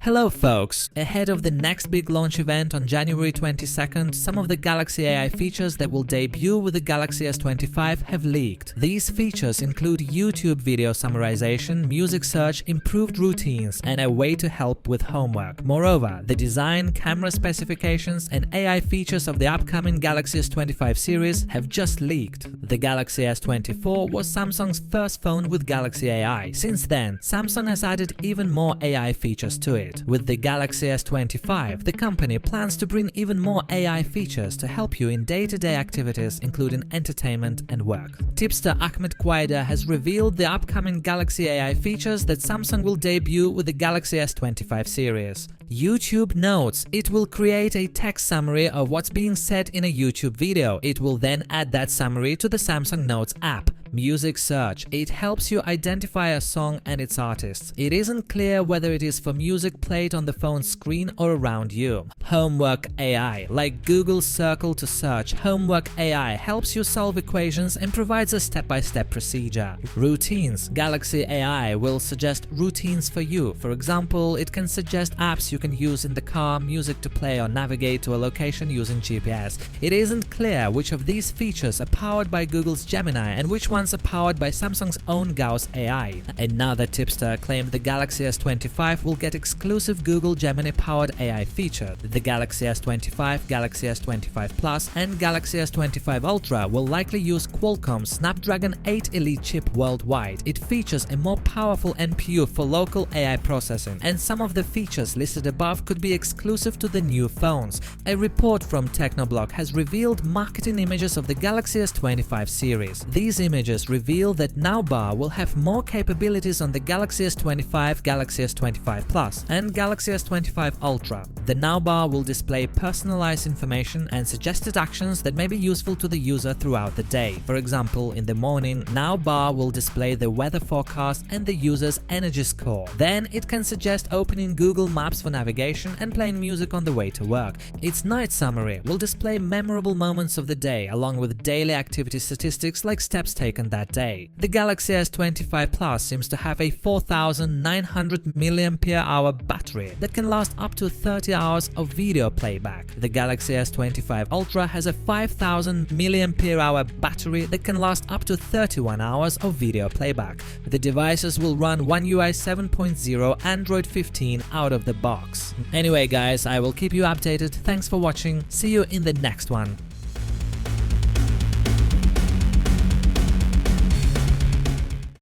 Hello folks! Ahead of the next big launch event on January 22nd, some of the Galaxy AI features that will debut with the Galaxy S25 have leaked. These features include YouTube video summarization, music search, improved routines, and a way to help with homework. Moreover, the design, camera specifications, and AI features of the upcoming Galaxy S25 series have just leaked. The Galaxy S24 was Samsung's first phone with Galaxy AI. Since then, Samsung has added even more AI features to it. With the Galaxy S25, the company plans to bring even more AI features to help you in day-to-day activities, including entertainment and work. Tipster Ahmed Quaida has revealed the upcoming Galaxy AI features that Samsung will debut with the Galaxy S25 series. YouTube Notes. It will create a text summary of what's being said in a YouTube video. It will then add that summary to the Samsung Notes app. Music Search. It helps you identify a song and its artists. It isn't clear whether it is for music played on the phone's screen or around you. Homework AI. Like Google's Circle to Search, Homework AI helps you solve equations and provides a step-by-step procedure. Routines. Galaxy AI will suggest routines for you. For example, it can suggest apps you can use in the car, music to play, or navigate to a location using GPS. It isn't clear which of these features are powered by Google's Gemini and which ones are powered by Samsung's own Gauss AI. Another tipster claimed the Galaxy S25 will get exclusive Google Gemini-powered AI feature. The Galaxy S25, Galaxy S25 Plus, and Galaxy S25 Ultra will likely use Qualcomm's Snapdragon 8 Elite chip worldwide. It features a more powerful NPU for local AI processing, and some of the features listed above could be exclusive to the new phones. A report from Technoblog has revealed marketing images of the Galaxy S25 series. These images reveal that Now Bar will have more capabilities on the Galaxy S25, Galaxy S25 Plus, and Galaxy S25 Ultra. The Now Bar will display personalized information and suggested actions that may be useful to the user throughout the day. For example, in the morning, Now Bar will display the weather forecast and the user's energy score. Then it can suggest opening Google Maps for navigation and playing music on the way to work. Its Night Summary will display memorable moments of the day along with daily activity statistics like steps taken that day. The Galaxy S25 Plus seems to have a 4,900 mAh battery that can last up to 30 hours of video playback. The Galaxy S25 Ultra has a 5,000 mAh battery that can last up to 31 hours of video playback. The devices will run One UI 7.0 Android 15 out of the box. Anyway guys, I will keep you updated. Thanks for watching. See you in the next one.